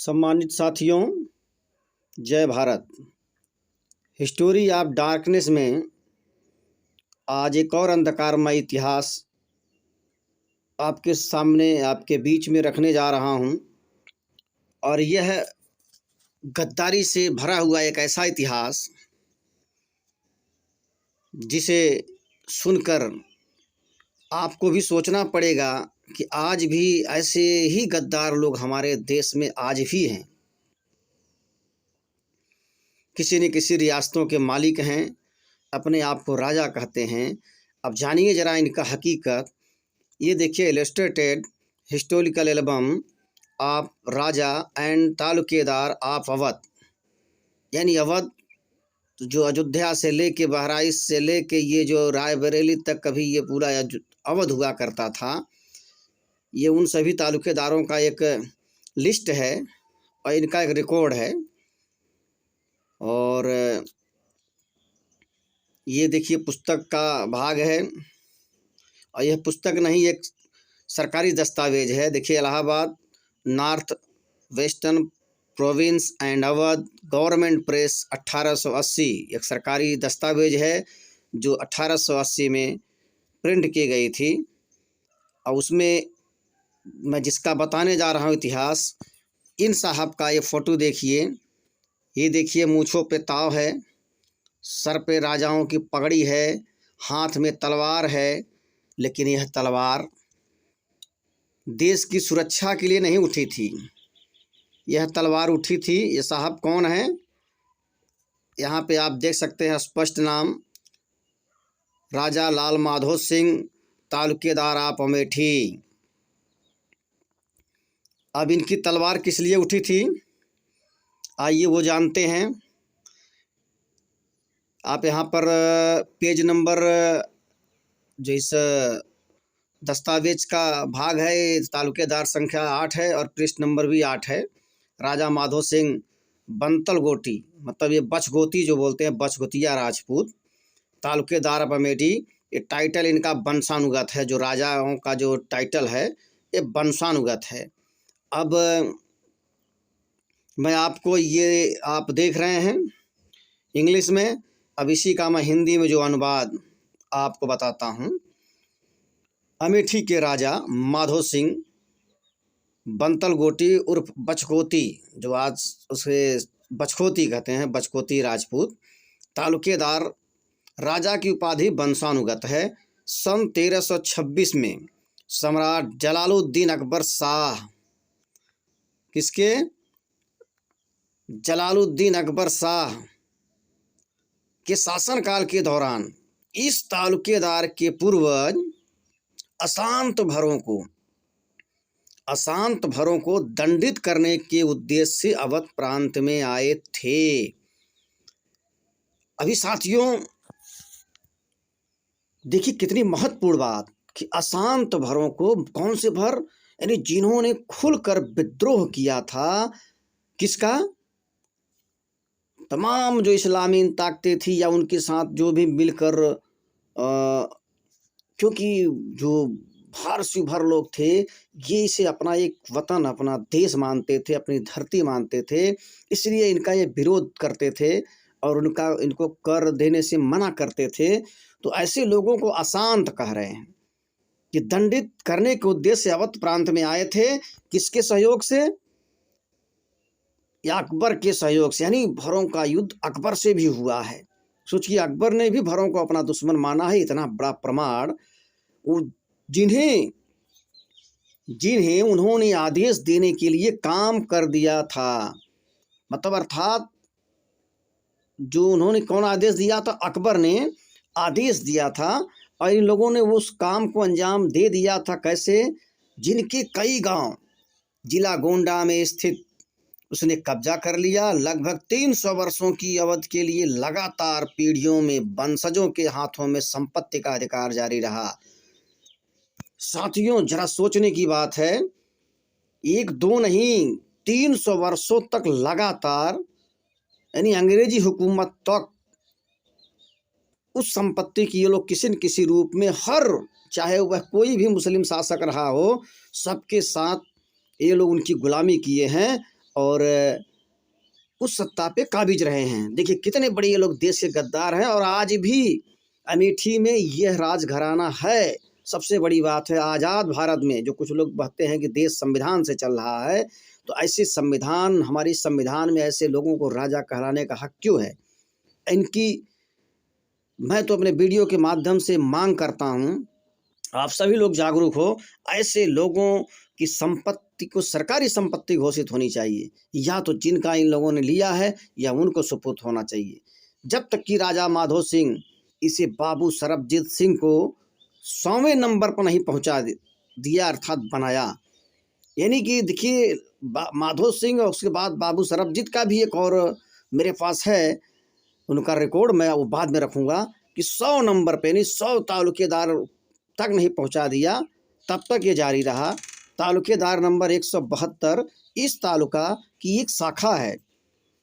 सम्मानित साथियों, जय भारत। हिस्टोरी ऑफ डार्कनेस में आज एक और अंधकारमय इतिहास आपके सामने, आपके बीच में रखने जा रहा हूं। और यह गद्दारी से भरा हुआ एक ऐसा इतिहास जिसे सुनकर आपको भी सोचना पड़ेगा कि आज भी ऐसे ही गद्दार लोग हमारे देश में आज भी हैं। किसी न किसी रियासतों के मालिक हैं, अपने आप को राजा कहते हैं। अब जानिए ज़रा इनका हकीकत। ये देखिए, illustrated historical album of Raja and taluqdar of Awadh, यानी अवध जो अयोध्या से लेके बहराइच से लेके ये जो रायबरेली तक कभी ये पूरा अवध हुआ करता था, ये उन सभी तालुकेदारों का एक लिस्ट है और इनका एक रिकॉर्ड है। और ये देखिए पुस्तक का भाग है, और यह पुस्तक नहीं, एक सरकारी दस्तावेज है। देखिए, Allahabad north western province and Awadh government press 1880, एक सरकारी दस्तावेज है जो 1880 में प्रिंट की गई थी। और उसमें मैं जिसका बताने जा रहा हूँ इतिहास, इन साहब का ये फ़ोटो देखिए। ये देखिए, मूँछों पे ताव है, सर पे राजाओं की पगड़ी है, हाथ में तलवार है। लेकिन यह तलवार देश की सुरक्षा के लिए नहीं उठी थी, यह तलवार उठी थी। ये साहब कौन है? यहाँ पे आप देख सकते हैं स्पष्ट नाम, राजा लाल माधो सिंह, तालुकेदार ऑफ अमेठी। अब इनकी तलवार किस लिए उठी थी, आइए वो जानते हैं। आप यहाँ पर पेज नंबर जो इस दस्तावेज का भाग है, तालुकेदार संख्या 8 है और पृष्ठ नंबर भी 8 है। राजा माधो सिंह बंतल गोटी, मतलब ये बचगोती जो बोलते हैं, बचगोतिया राजपूत, तालुकेदार ऑफ अमेठी। ये टाइटल इनका वंशानुगत है, जो राजाओं का जो टाइटल है ये वंशानुगत है। अब मैं आपको, ये आप देख रहे हैं इंग्लिश में, अब इसी का मैं हिंदी में जो अनुवाद आपको बताता हूँ। अमेठी के राजा माधो सिंह बंतल गोटी उर्फ बचकोती, जो आज उसे बचकोती कहते हैं, बचकोती राजपूत, तालुकेदार राजा की उपाधि वंशानुगत है। सन 1326 में सम्राट जलालुद्दीन अकबर शाह, किसके? जलालुद्दीन अकबर शाह के शासनकाल के दौरान इस तालुकेदार के पूर्वज अशांत भरों को दंडित करने के उद्देश्य से अवध प्रांत में आए थे। अभी साथियों देखिए कितनी महत्वपूर्ण बात कि अशांत भरों को, कौन से भर? यानी जिन्होंने खुलकर विद्रोह किया था। किसका? तमाम जो इस्लामी ताकतें थी या उनके साथ जो भी मिलकर, क्योंकि जो भारत भर लोग थे, ये इसे अपना एक वतन, अपना देश मानते थे, अपनी धरती मानते थे, इसलिए इनका ये विरोध करते थे और इनको कर देने से मना करते थे। तो ऐसे लोगों को अशांत कह रहे हैं कि दंडित करने के उद्देश्य से अवध प्रांत में आए थे। किसके सहयोग से? या अकबर के सहयोग से। यानी भरों का युद्ध अकबर से भी हुआ है। सोचिए, अकबर ने भी भरों को अपना दुश्मन माना है। इतना बड़ा प्रमाण, जिन्हें उन्होंने आदेश देने के लिए काम कर दिया था। मतलब अर्थात जो उन्होंने, कौन आदेश दिया था? अकबर ने आदेश दिया था और इन लोगों ने उस काम को अंजाम दे दिया था। कैसे? जिनके कई गांव जिला गोंडा में स्थित उसने कब्जा कर लिया। लगभग 300 वर्षों की अवधि के लिए लगातार पीढ़ियों में वंशजों के हाथों में संपत्ति का अधिकार जारी रहा। साथियों जरा सोचने की बात है, एक दो नहीं, 300 वर्षों तक लगातार, यानी अंग्रेजी हुकूमत तक उस संपत्ति की ये लोग किसी न किसी रूप में, हर, चाहे वह कोई भी मुस्लिम शासक रहा हो, सबके साथ ये लोग उनकी गुलामी किए हैं और उस सत्ता पे काबिज रहे हैं। देखिए कितने बड़े ये लोग देश के गद्दार हैं, और आज भी अमेठी में यह राजघराना है। सबसे बड़ी बात है, आज़ाद भारत में जो कुछ लोग कहते हैं कि देश संविधान से चल रहा है, तो ऐसे संविधान, हमारी संविधान में ऐसे लोगों को राजा कहलाने का हक क्यों है? इनकी मैं तो अपने वीडियो के माध्यम से मांग करता हूँ, आप सभी लोग जागरूक हो। ऐसे लोगों की संपत्ति को सरकारी संपत्ति घोषित होनी चाहिए, या तो जिनका इन लोगों ने लिया है या उनको सुपुर्द होना चाहिए। जब तक कि राजा माधो सिंह इसे बाबू सरबजीत सिंह को 100वें नंबर पर नहीं पहुंचा दिया, अर्थात बनाया, यानी कि देखिए माधो सिंह और उसके बाद बाबू सरबजीत का भी एक और मेरे पास है, उनका रिकॉर्ड मैं वो बाद में रखूँगा, कि 100 नंबर पे यानी 100 तालुकेदार तक नहीं पहुंचा दिया, तब तक ये जारी रहा। तालुकेदार नंबर 172 इस तालुका की एक शाखा है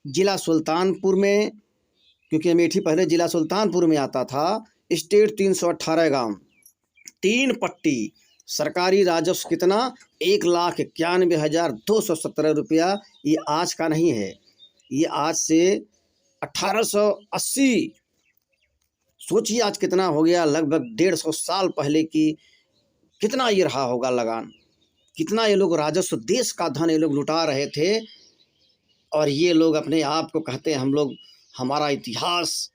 जिला सुल्तानपुर में, क्योंकि अमेठी पहले जिला सुल्तानपुर में आता था। स्टेट 318 गांव, 3 पट्टी, सरकारी राजस्व कितना 1,91,217 रुपया। ये आज का नहीं है, ये आज से 1880, सोचिए आज कितना हो गया, लगभग 150 साल पहले की कितना ये रहा होगा लगान, कितना ये लोग राजस्व, देश का धन ये लोग लुटा रहे थे। और ये लोग अपने आप को कहते हैं हम लोग, हमारा इतिहास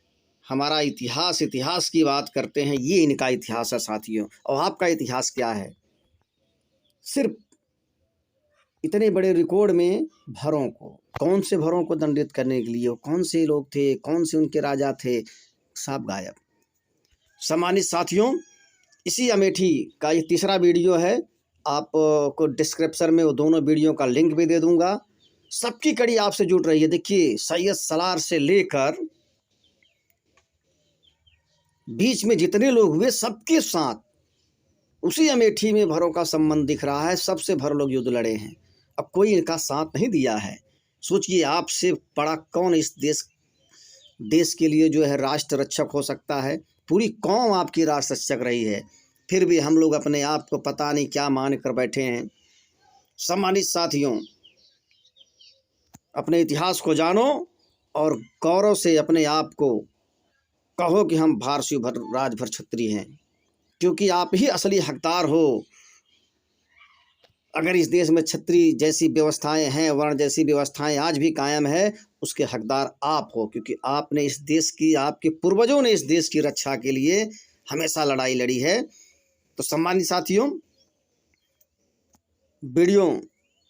इतिहास की बात करते हैं। ये इनका इतिहास है साथियों। और आपका इतिहास क्या है? सिर्फ इतने बड़े रिकॉर्ड में भरों को, कौन से भरों को दंडित करने के लिए, कौन से लोग थे, कौन से उनके राजा थे, सब गायब। सम्मानित साथियों, इसी अमेठी का ये तीसरा वीडियो है, आपको डिस्क्रिप्शन में वो दोनों वीडियो का लिंक भी दे दूंगा। सबकी कड़ी आपसे जुड़ रही है। देखिए सैयद सलार से लेकर बीच में जितने लोग हुए, सबके साथ उसी अमेठी में भरों का संबंध दिख रहा है। सबसे भर लोग युद्ध लड़े हैं, अब कोई इनका साथ नहीं दिया है। सोचिए आपसे बड़ा कौन इस देश के लिए जो है राष्ट्र रक्षक हो सकता है? पूरी कौम आपकी राष्ट्र रक्षक रही है, फिर भी हम लोग अपने आप को पता नहीं क्या मान कर बैठे हैं। सम्मानित साथियों, अपने इतिहास को जानो और गौरव से अपने आप को कहो कि हम भारतीय राजभर क्षत्रिय हैं, क्योंकि आप ही असली हकदार हो। अगर इस देश में क्षत्रिय जैसी व्यवस्थाएं हैं, वर्ण जैसी व्यवस्थाएं आज भी कायम है, उसके हकदार आप हो, क्योंकि आपने इस देश की, आपके पूर्वजों ने इस देश की रक्षा के लिए हमेशा लड़ाई लड़ी है। तो सम्मानित साथियों, वीडियो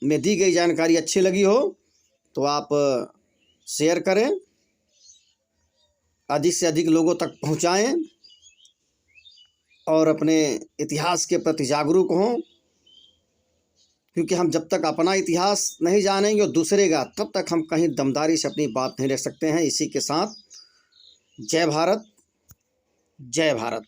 में दी गई जानकारी अच्छी लगी हो तो आप शेयर करें, अधिक से अधिक लोगों तक पहुंचाएं और अपने इतिहास के प्रति जागरूक हों, क्योंकि हम जब तक अपना इतिहास नहीं जानेंगे और दूसरे का, तब तक हम कहीं दमदारी से अपनी बात नहीं रख सकते हैं। इसी के साथ जय भारत, जय भारत।